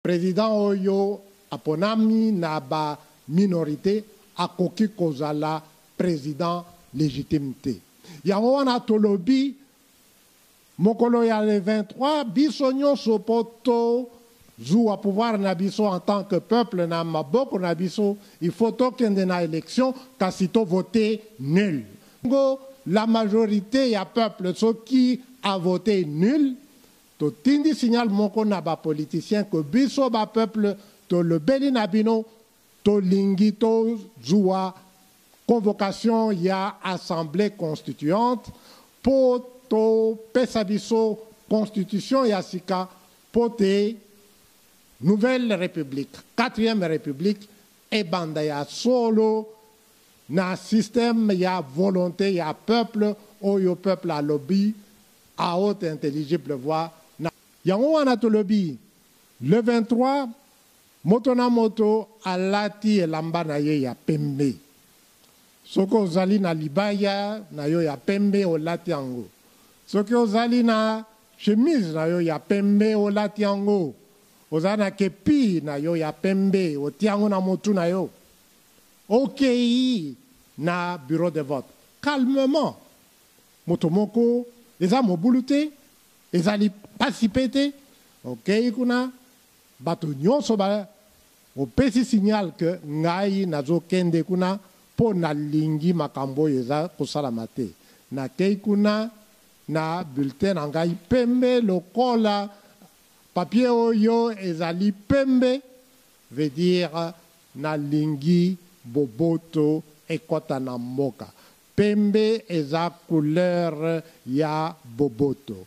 président oyo aponami na ba minorité akoki kozala président légitimité. Yango wana tolobi mokolo ya le 23 biso nyonso poto zuwa pouvoir na biso en tant que peuple na maboko na biso il faut tokende na élection kasi to voter nul. La majorité ya peuple ce qui a voté nul to tindi signal moko na ba politicien que biso ba peuple to le beli na bino to lingi to zuwa convocation ya assemblée constituante pour to pesa biso constitution ya sika pote nouvelle république, 4e république et banda ya solo na système ya volonté ya peuple oyo peuple a lobby à haute intelligible voix na yango wana to lobby le 23 moto na moto alati elamba na ye ya pembe soko ozali na libaya na yo ya pembe olati yango soki ozali na chemise na yo ya pembe olati yango ozali na kepi na yo ya pembe otia yango na motu na yo okei na bureau de vote calmement moto moko eza mobulu te ezali pasipe te okei kuna bato nyonso opesi signal ke ngai nazokende kuna mpo nalingi makambo eza kosalama te nakei kuna na bulletin na ngai pembe lokola papier oyo ezali pembe veut dire nalingi boboto ekota na mboka pembe eza couleur ya boboto.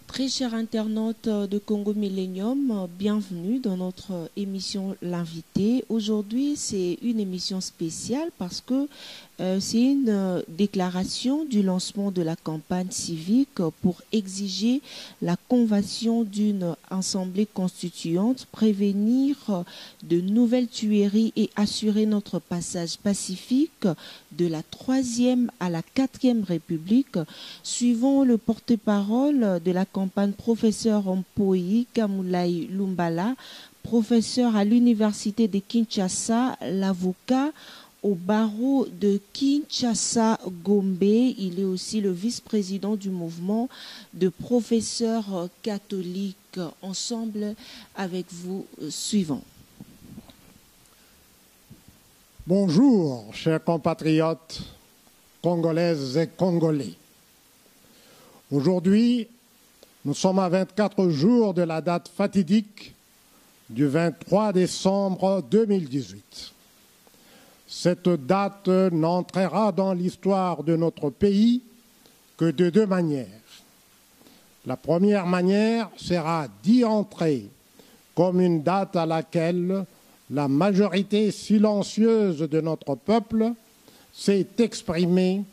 Très chers internautes de Congo Millennium, bienvenue dans notre émission L'Invité. Aujourd'hui, c'est une émission spéciale parce que c'est une déclaration du lancement de la campagne civique pour exiger la convocation d'une assemblée constituante, prévenir de nouvelles tueries et assurer notre passage pacifique de la 3e à la 4e République. Suivant le porte-parole de la campagne, professeur Mpoyi Kamulai Lumbala, professeur à l'université de Kinshasa, l'avocat au barreau de Kinshasa Gombe. Il est aussi le vice-président du mouvement de professeurs catholiques. Ensemble avec vous, suivant. Bonjour, chers compatriotes congolaises et congolais. Aujourd'hui, nous sommes à 24 jours de la date fatidique du 23 décembre 2018. Cette date n'entrera dans l'histoire de notre pays que de 2 manières. La première manière sera d'y entrer comme une date à laquelle la majorité silencieuse de notre peuple s'est exprimée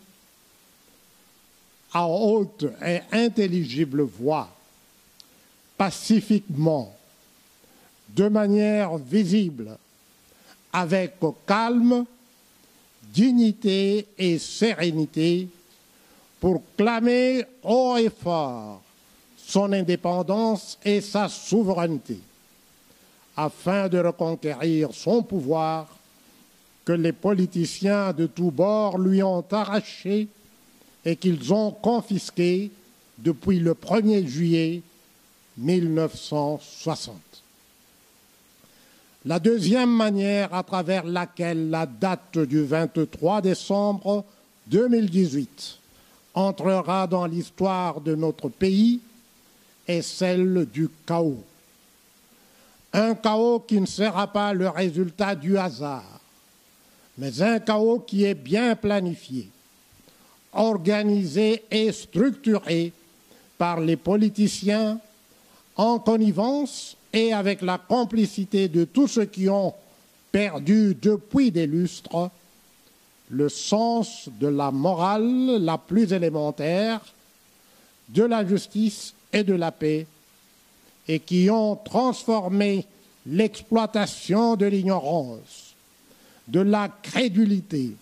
à haute et intelligible voix, pacifiquement, de manière visible, avec calme, dignité et sérénité, pour clamer haut et fort son indépendance et sa souveraineté, afin de reconquérir son pouvoir que les politiciens de tous bords lui ont arraché et qu'ils ont confisqué depuis le 1er juillet 1960. La deuxième manière à travers laquelle la date du 23 décembre 2018 entrera dans l'histoire de notre pays est celle du chaos. Un chaos qui ne sera pas le résultat du hasard, mais un chaos qui est bien planifié, organisé et structuré par les politiciens en connivence et avec la complicité de tous ceux qui ont perdu depuis des lustres le sens de la morale la plus élémentaire, de la justice et de la paix et qui ont transformé l'exploitation de l'ignorance, de la crédulité,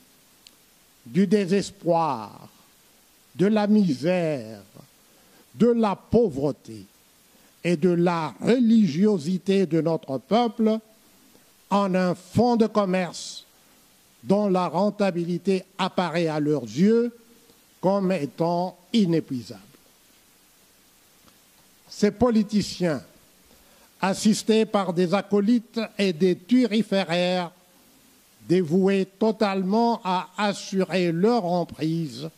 du désespoir, de la misère, de la pauvreté et de la religiosité de notre peuple en un fonds de commerce dont la rentabilité apparaît à leurs yeux comme étant inépuisable. Ces politiciens, assistés par des acolytes et des thuriféraires, dévoués totalement à assurer leur emprise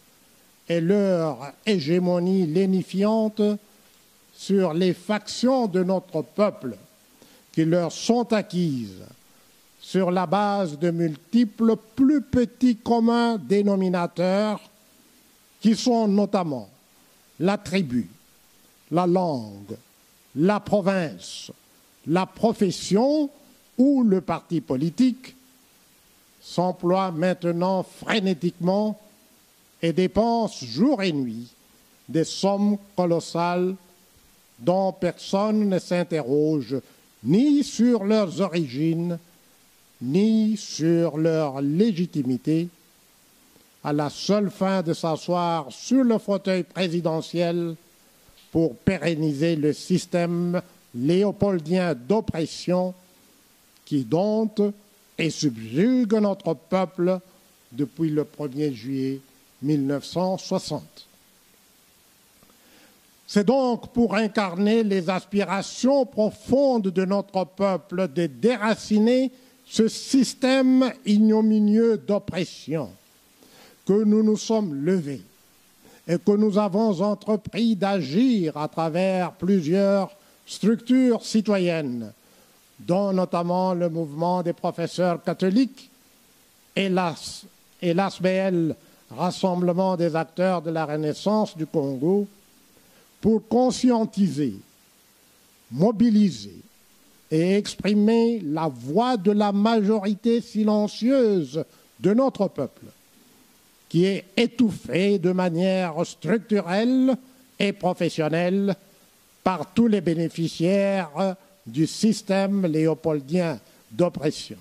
et leur hégémonie lénifiante sur les factions de notre peuple qui leur sont acquises sur la base de multiples plus petits communs dénominateurs qui sont notamment la tribu, la langue, la province, la profession ou le parti politique, s'emploient maintenant frénétiquement et dépensent jour et nuit des sommes colossales dont personne ne s'interroge ni sur leurs origines, ni sur leur légitimité, à la seule fin de s'asseoir sur le fauteuil présidentiel pour pérenniser le système léopoldien d'oppression qui dompte et subjugue notre peuple depuis le 1er juillet 1960. C'est donc pour incarner les aspirations profondes de notre peuple de déraciner ce système ignominieux d'oppression que nous nous sommes levés et que nous avons entrepris d'agir à travers plusieurs structures citoyennes, dont notamment le mouvement des professeurs catholiques et l'ASBL, Rassemblement des acteurs de la Renaissance du Congo, pour conscientiser, mobiliser et exprimer la voix de la majorité silencieuse de notre peuple, qui est étouffée de manière structurelle et professionnelle par tous les bénéficiaires du système léopoldien d'oppression.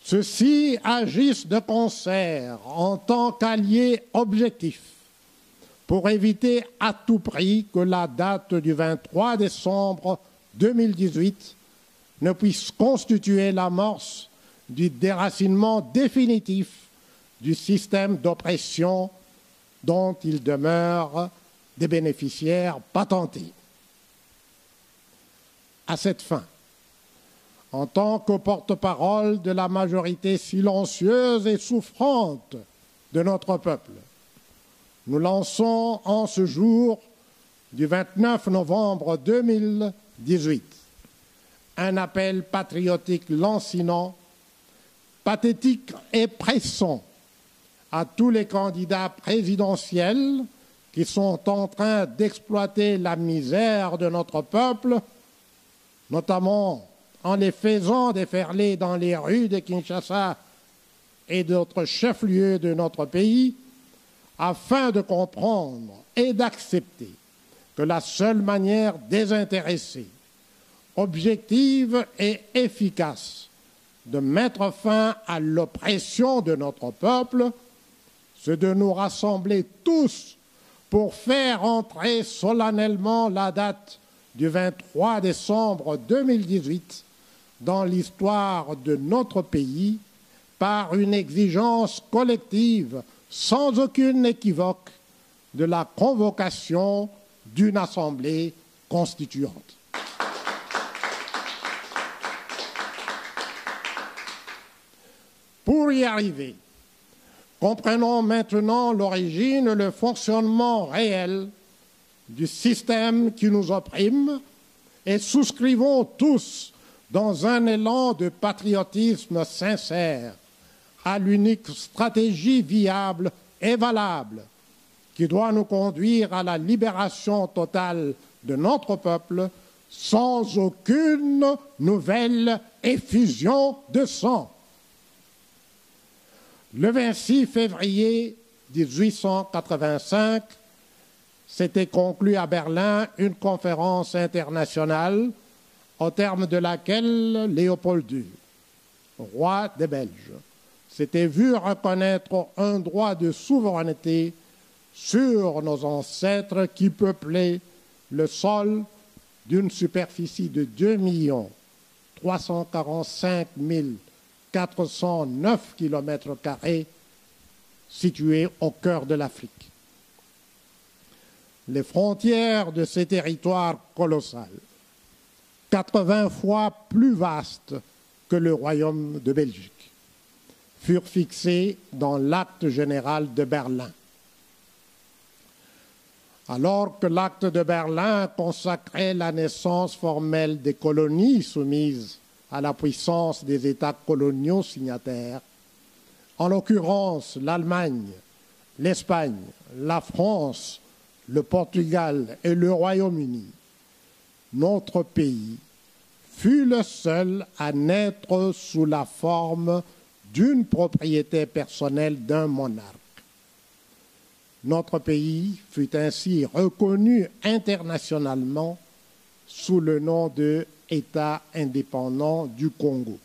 Ceux-ci agissent de concert en tant qu'alliés objectifs pour éviter à tout prix que la date du 23 décembre 2018 ne puisse constituer l'amorce du déracinement définitif du système d'oppression dont ils demeurent des bénéficiaires patentés. À cette fin, en tant que porte-parole de la majorité silencieuse et souffrante de notre peuple, nous lançons en ce jour du 29 novembre 2018 un appel patriotique lancinant, pathétique et pressant à tous les candidats présidentiels qui sont en train d'exploiter la misère de notre peuple, notamment en les faisant déferler dans les rues de Kinshasa et d'autres chefs-lieux de notre pays, afin de comprendre et d'accepter que la seule manière désintéressée, objective et efficace de mettre fin à l'oppression de notre peuple, c'est de nous rassembler tous pour faire entrer solennellement la date du 23 décembre 2018 dans l'histoire de notre pays par une exigence collective sans aucune équivoque de la convocation d'une assemblée constituante. Pour y arriver, comprenons maintenant l'origine, le fonctionnement réel du système qui nous opprime et souscrivons tous dans un élan de patriotisme sincère à l'unique stratégie viable et valable qui doit nous conduire à la libération totale de notre peuple sans aucune nouvelle effusion de sang. Le 26 février 1885, s'était conclue à Berlin une conférence internationale au terme de laquelle Léopold II, roi des Belges, s'était vu reconnaître un droit de souveraineté sur nos ancêtres qui peuplaient le sol d'une superficie de 2 345 409 km² située au cœur de l'Afrique. Les frontières de ces territoires colossales, 80 fois plus vastes que le royaume de Belgique, furent fixées dans l'acte général de Berlin. Alors que l'acte de Berlin consacrait la naissance formelle des colonies soumises à la puissance des États coloniaux signataires, en l'occurrence l'Allemagne, l'Espagne, la France, le Portugal et le Royaume-Uni, notre pays fut le seul à naître sous la forme d'une propriété personnelle d'un monarque. Notre pays fut ainsi reconnu internationalement sous le nom de État indépendant du Congo.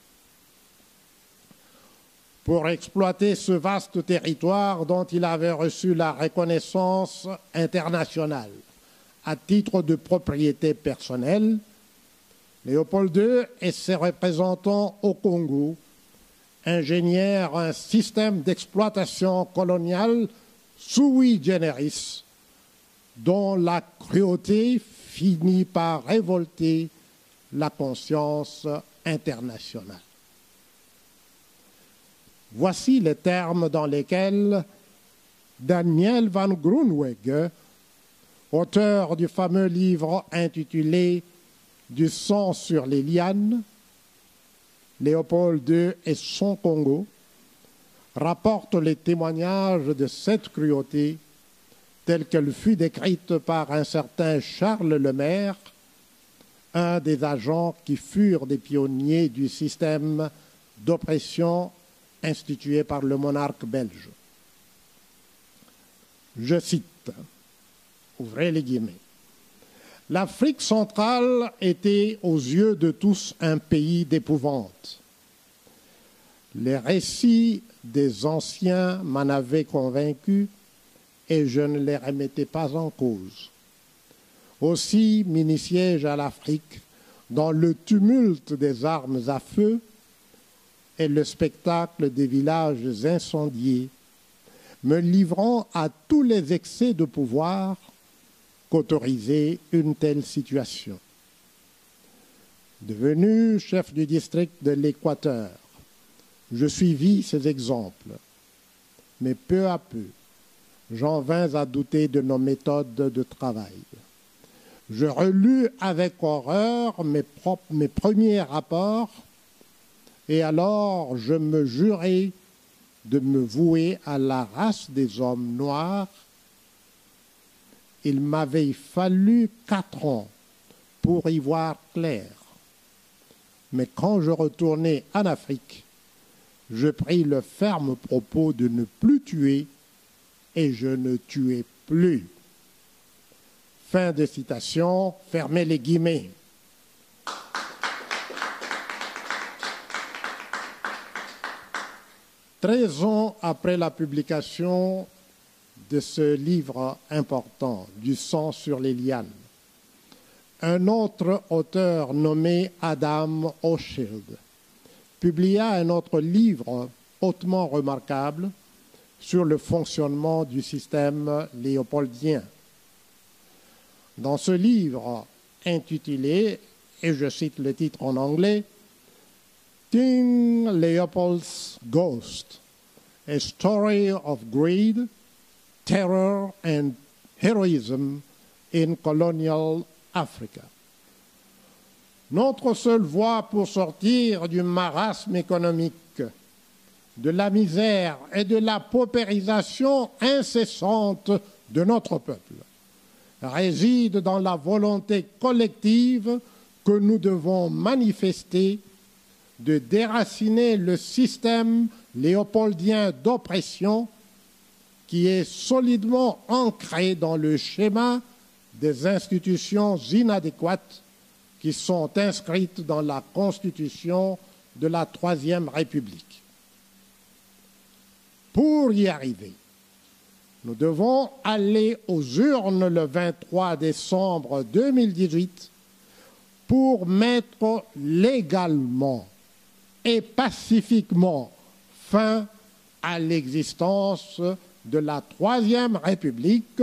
Pour exploiter ce vaste territoire dont il avait reçu la reconnaissance internationale à titre de propriété personnelle, Léopold II et ses représentants au Congo ingénièrent un système d'exploitation coloniale sui generis, dont la cruauté finit par révolter la conscience internationale. Voici les termes dans lesquels Daniel van Groenewegen, auteur du fameux livre intitulé « Du sang sur les lianes », Léopold II et son Congo, rapporte les témoignages de cette cruauté telle qu'elle fut décrite par un certain Charles Lemaire, un des agents qui furent des pionniers du système d'oppression institué par le monarque belge. Je cite, ouvrez les guillemets, « L'Afrique centrale était aux yeux de tous un pays d'épouvante. Les récits des anciens m'en avaient convaincu et je ne les remettais pas en cause. Aussi m'initiai-je à l'Afrique dans le tumulte des armes à feu et le spectacle des villages incendiés, me livrant à tous les excès de pouvoir qu'autorisait une telle situation. Devenu chef du district de l'Équateur, je suivis ces exemples, mais peu à peu, j'en vins à douter de nos méthodes de travail. Je relus avec horreur mes premiers rapports et alors je me jurai de me vouer à la race des hommes noirs. Il m'avait fallu 4 ans pour y voir clair. Mais quand je retournai en Afrique, je pris le ferme propos de ne plus tuer et je ne tuais plus. Fin de citation, fermez les guillemets. Treize ans après la publication de ce livre important, Du sang sur les lianes, un autre auteur nommé Adam Hochschild publia un autre livre hautement remarquable sur le fonctionnement du système léopoldien. Dans ce livre intitulé, et je cite le titre en anglais, King Leopold's Ghost, A Story of Greed, Terror and Heroism in Colonial Africa. Notre seule voie pour sortir du marasme économique, de la misère et de la paupérisation incessante de notre peuple réside dans la volonté collective que nous devons manifester de déraciner le système léopoldien d'oppression qui est solidement ancré dans le schéma des institutions inadéquates qui sont inscrites dans la Constitution de la Troisième République. Pour y arriver, nous devons aller aux urnes le 23 décembre 2018 pour mettre légalement et pacifiquement fin à l'existence de la Troisième République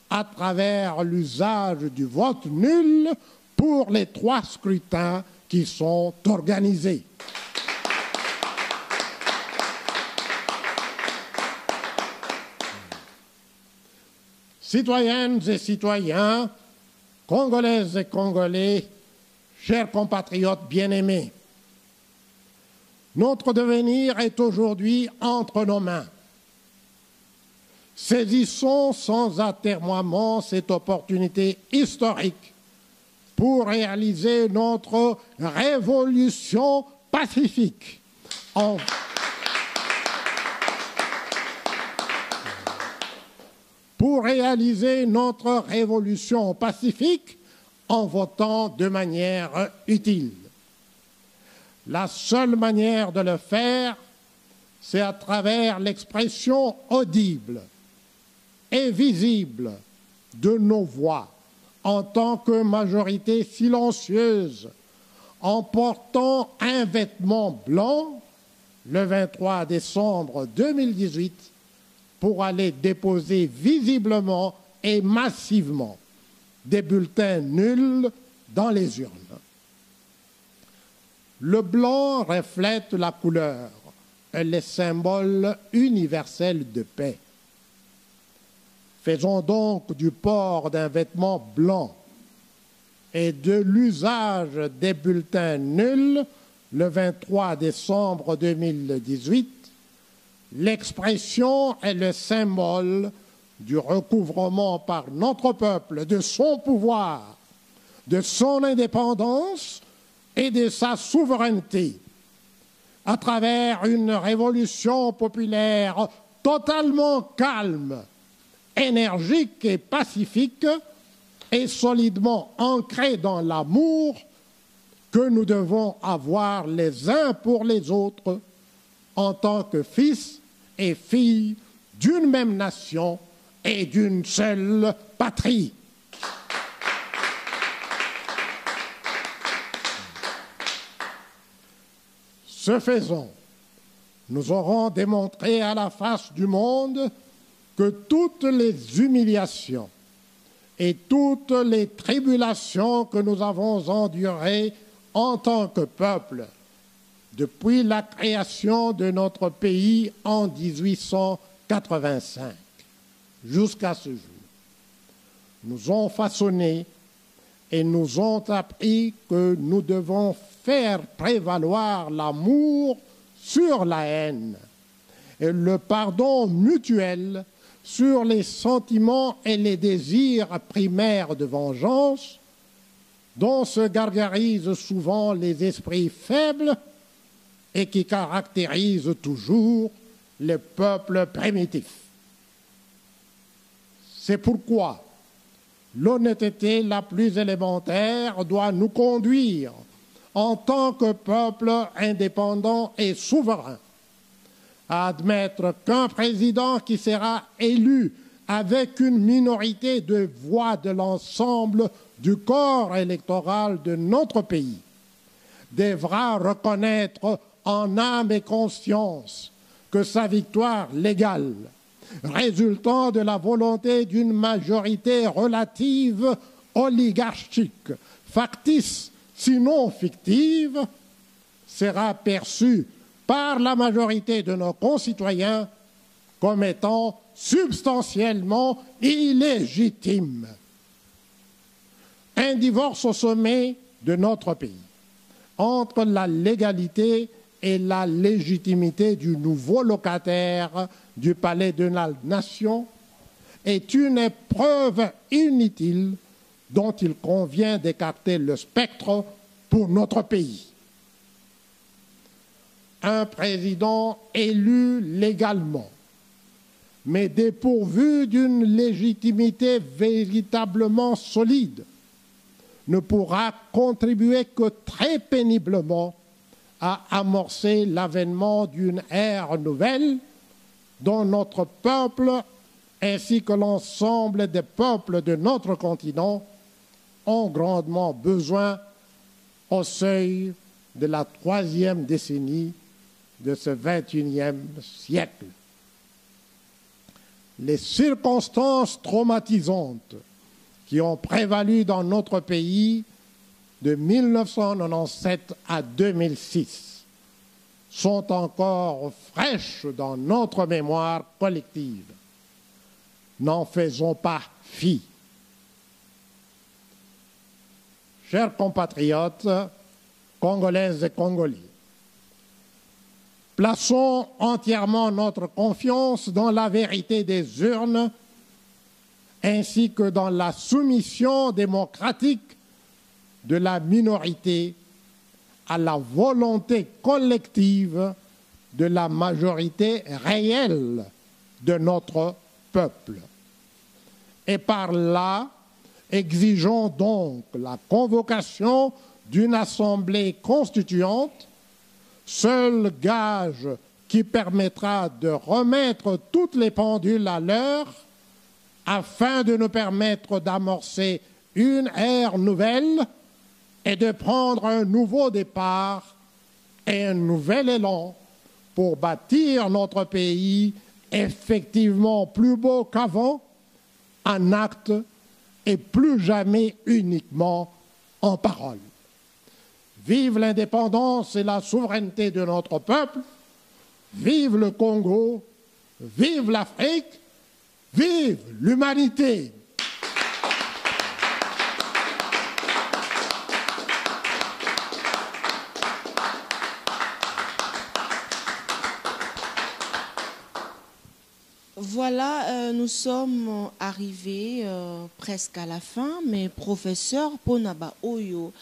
à travers l'usage du vote nul pour les 3 scrutins qui sont organisés. Citoyennes et citoyens, Congolaises et Congolais, chers compatriotes bien-aimés, notre devenir est aujourd'hui entre nos mains. Saisissons sans atermoiement cette opportunité historique pour réaliser notre révolution pacifique en votant de manière utile. La seule manière de le faire, c'est à travers l'expression audible et visible de nos voix en tant que majorité silencieuse, en portant un vêtement blanc le 23 décembre 2018 pour aller déposer visiblement et massivement des bulletins nuls dans les urnes. Le blanc reflète la couleur et les symboles universels de paix. Faisons donc du port d'un vêtement blanc et de l'usage des bulletins nuls le 23 décembre 2018 l'expression et le symbole du recouvrement par notre peuple de son pouvoir, de son indépendance et de sa souveraineté, à travers une révolution populaire totalement calme, énergique et pacifique, et solidement ancrée dans l'amour que nous devons avoir les uns pour les autres en tant que fils et filles d'une même nation et d'une seule patrie. Ce faisant, nous aurons démontré à la face du monde que toutes les humiliations et toutes les tribulations que nous avons endurées en tant que peuple depuis la création de notre pays en 1885 jusqu'à ce jour, nous ont façonné et nous ont appris que nous devons faire prévaloir l'amour sur la haine et le pardon mutuel sur les sentiments et les désirs primaires de vengeance dont se gargarisent souvent les esprits faibles et qui caractérisent toujours les peuples primitifs. C'est pourquoi l'honnêteté la plus élémentaire doit nous conduire, en tant que peuple indépendant et souverain, à admettre qu'un président qui sera élu avec une minorité de voix de l'ensemble du corps électoral de notre pays devra reconnaître en âme et conscience que sa victoire légale, résultant de la volonté d'une majorité relative oligarchique, factice, sinon fictive, sera perçue par la majorité de nos concitoyens comme étant substantiellement illégitime. Un divorce au sommet de notre pays entre la légalité et la légitimité du nouveau locataire du palais de la nation est une épreuve inutile dont il convient d'écarter le spectre pour notre pays. Un président élu légalement, mais dépourvu d'une légitimité véritablement solide, ne pourra contribuer que très péniblement à amorcer l'avènement d'une ère nouvelle dont notre peuple, ainsi que l'ensemble des peuples de notre continent, ont grandement besoin au seuil de la 3e décennie de ce 21e siècle. Les circonstances traumatisantes qui ont prévalu dans notre pays de 1997 à 2006 sont encore fraîches dans notre mémoire collective. N'en faisons pas fi. Chers compatriotes, Congolaises et Congolais, plaçons entièrement notre confiance dans la vérité des urnes ainsi que dans la soumission démocratique de la minorité à la volonté collective de la majorité réelle de notre peuple. Et par là, exigeons donc la convocation d'une assemblée constituante, seul gage qui permettra de remettre toutes les pendules à l'heure afin de nous permettre d'amorcer une ère nouvelle et de prendre un nouveau départ et un nouvel élan pour bâtir notre pays effectivement plus beau qu'avant, en acte et plus jamais uniquement en parole. Vive l'indépendance et la souveraineté de notre peuple, vive le Congo, vive l'Afrique, vive l'humanité. Voilà, nous sommes arrivés presque à la fin, mais professeur Ponaba Oyo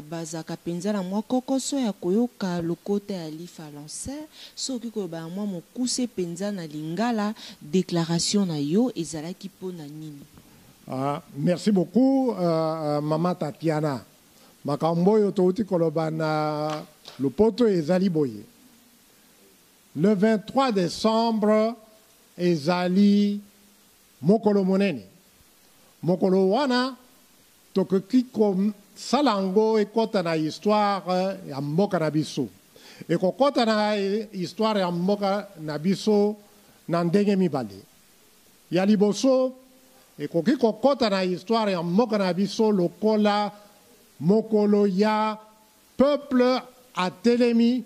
Bazaka Penzala moi kokoso ya koyoka lokote ya lifa lancé soki ko ba moi mokuse penza na lingala déclaration na yo ezalaki pona nini. Merci beaucoup Mama Tatiana. Makambo yo touti koloba na lopoto ezali boye. Le 23 décembre ezali mokolo monene. Mokolo wana tokoki salango ekota na histoire ya mboka na biso. Ekokota na histoire ya mboka na biso na ndenge mibale. Ya liboso ekoki kokota na histoire ya mboka na biso lokola mokolo ya peuple atelemi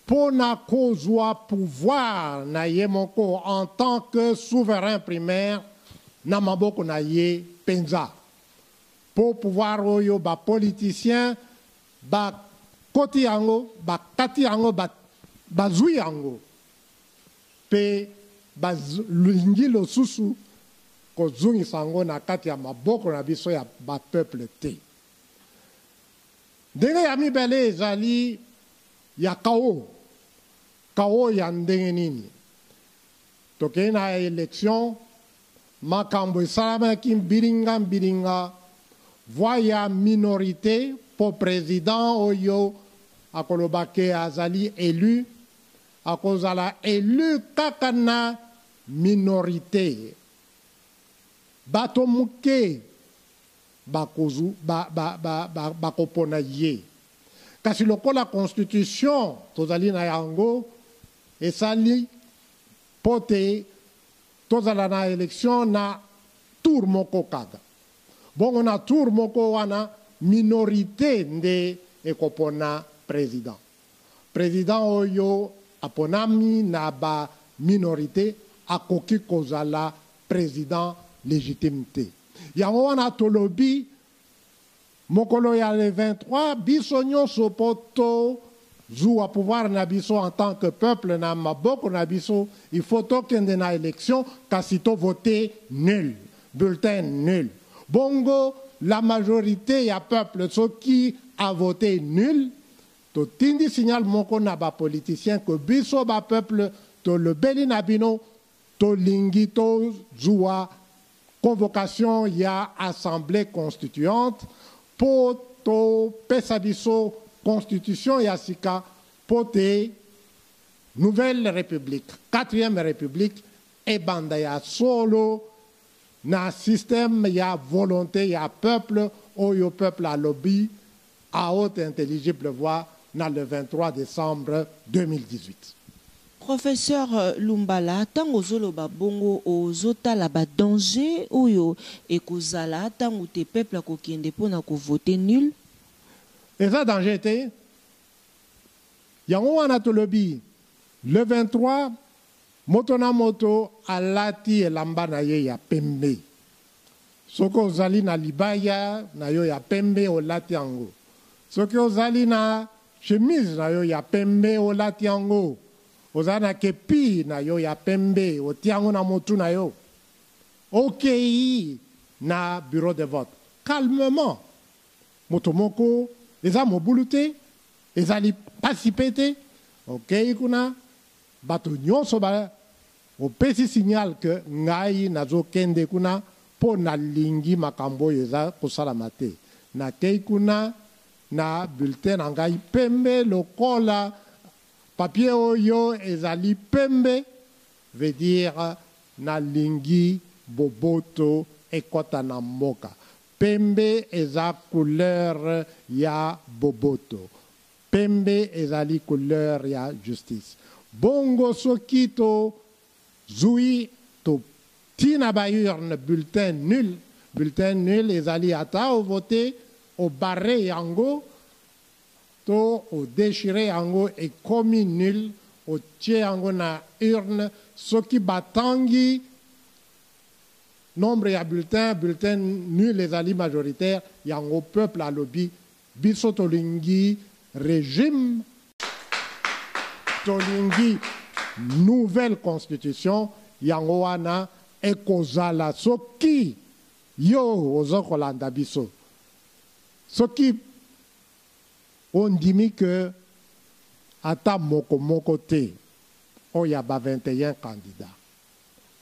pona kozwa pouvoir na ye moko en tant que souverain primaire na maboko na ye penza. Pour pouvoir oyo ba politicien ba koti yango ba kati yango ba zui yango pe ba lingi lo susu ko zungi sango na kati ya maboko na biso ya ba peuple te. Ndenge ya mibele ezali ya kao ya ndenge nini. Toke na élection makambo esalamaki mbiringa voya minorité pour président oyo akolobake azali élu akozala élu kaka na minorité bato muke bakopona ye kasi lokola constitution tozali na yango esali pote tozala na élection na tour moko kaka. Bongo na tour moko wana minorité nde ekopona président. Président oyo aponami na ba minorité akoki kozala président légitimité. Yango wana tolobi mokolo ya le 23 biso nyonso poto zwa pouvoir na biso en tant que peuple na maboko na biso il faut tokende na élection kasi to voter nul, bulletin nul. Bongo la majorité ya peuple ce qui a voté nul to tindi signal moko na ba politicien que biso ba peuple to le beli na bino tolingi to zua convocation ya assemblée constituante pour to pesa biso constitution ya sika pour te nouvelle république, 4e république et banda ya solo na système ya volonté ya peuple au peuple à lobby à haute intelligible voix dans le 23 décembre 2018. Professeur Lumbala, tango zoloba bongo ozotala ba danger oyo ekozala tango te peuple akokende pona ko voter nul. Et ça danger était yango wana to lobby le 23 motona moto alati elamba na ye ya pembe. Soko ozali na libaya na yo ya pembe olati yango. Soki ozali na chemise na yo ya pembe olati yango. Ozali na kepi na yo ya pembe oti yango na motu na yo. Okei na bureau de vote. Calmement. Moto moko eza mobulu te, ezali pasipe te. Okei kuna bato nyonso ba opesi signal que ngai nazokende kuna po nalingi makambo eza kosalama te. Nakei kuna na bulletin na ngai pembe lokola papier oyo ezali pembe veut dire nalingi boboto ekota na mboka. Pembe eza couleur ya boboto. Pembe ezali couleur ya justice. Bongo soki to zui to tina ba urne bulletin nul ezali ata au voter au barré yango to au déchiré yango et commis nul au tie yango na urne soki batangi nombre ya bulletin nul ezali majoritaire yango peuple a lobby biso tolingi régime tolingi nouvelle constitution yango wana ekozala soki yo ozokolanda biso soki ondimi que ata moko te oya ba 21 candidats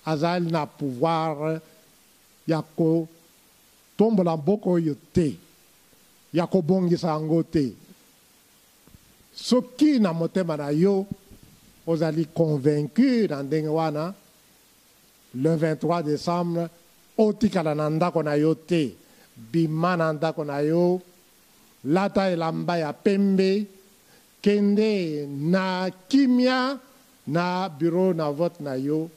azali na pouvoir ya ko tombola mboko oyo te ya kobongisa yango te soki na motema na yo ozali convaincu na ndenge wana le 23 décembre otikala na ndako na yo te bima na ndako na yo lata elamba ya pembe kende na kimia na bureau na vote na yo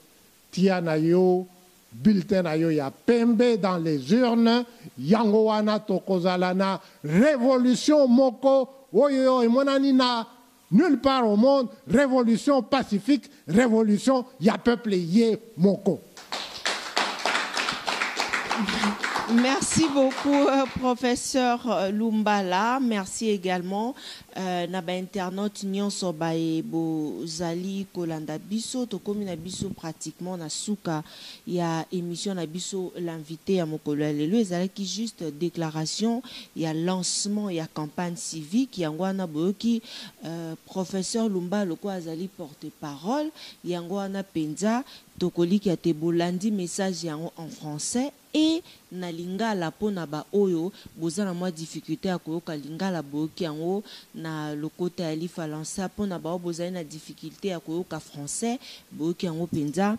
tia na yo bulletin na yo ya pembe dans les urnes yango wana tokozala na révolution moko oyo emonani na nulle part au monde, révolution pacifique, révolution ya peuple ye moko. Merci beaucoup, professeur Lumbala. Merci également naba internaute nyonso bae bozali kolanda biso to komi na biso pratiquement na suka ya émission na biso l'invité à mokolo lelo ezalaki juste déclaration ya lancement ya campagne civique yango wana boyoki professeur Lumbala loko azali porte-parole yango wana penza tokoliki ate bolandi message yango en français et na lingala pona ba oyo bozana mwa difficulté ya koyoka lingala boyoki yango na lokota ya lifa lansa pona ba bozali na difficulté ya koyoka français boyoki yango penza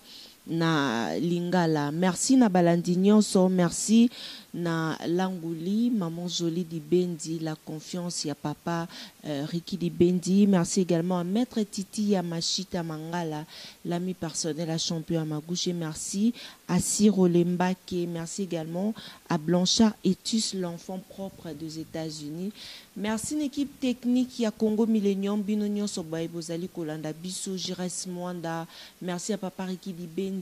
na lingala. Merci na balandi nyonso, merci na Languli, maman Jolie Dibendi, la confiance ya papa Ricky Dibendi. Merci également à Maître Titi Yamashita Mangala, l'ami personnel à champion à Magouche. Merci à Ciro Lembake. Merci également à Blanchard Etus, l'enfant propre des États-Unis. Merci l'équipe technique ya Congo Millennium, Binonyon Sobaï Bozali Kolanda Bisso, Jires Mwanda. Merci à papa Ricky Dibendi.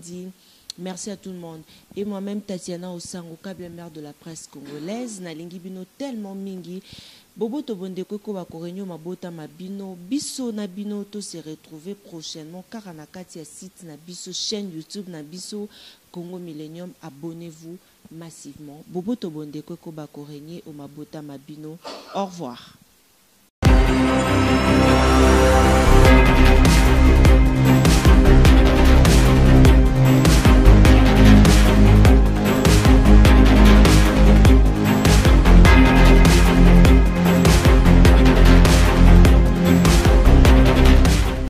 Merci à tout le monde. Et moi-même, Tatiana Osango, câble mère de la presse congolaise. Nalingi bino tellement mingi. Bobo Tobonde Koko Bakorenyo Mabota Mabino. Bisso Nabino to se retrouver prochainement. Car Anakati a site Nabiso, chaîne YouTube Nabiso Congo Millennium. Abonnez-vous massivement. Bobo Tobonde Koko Bakorenye Mabota Mabino. Au revoir.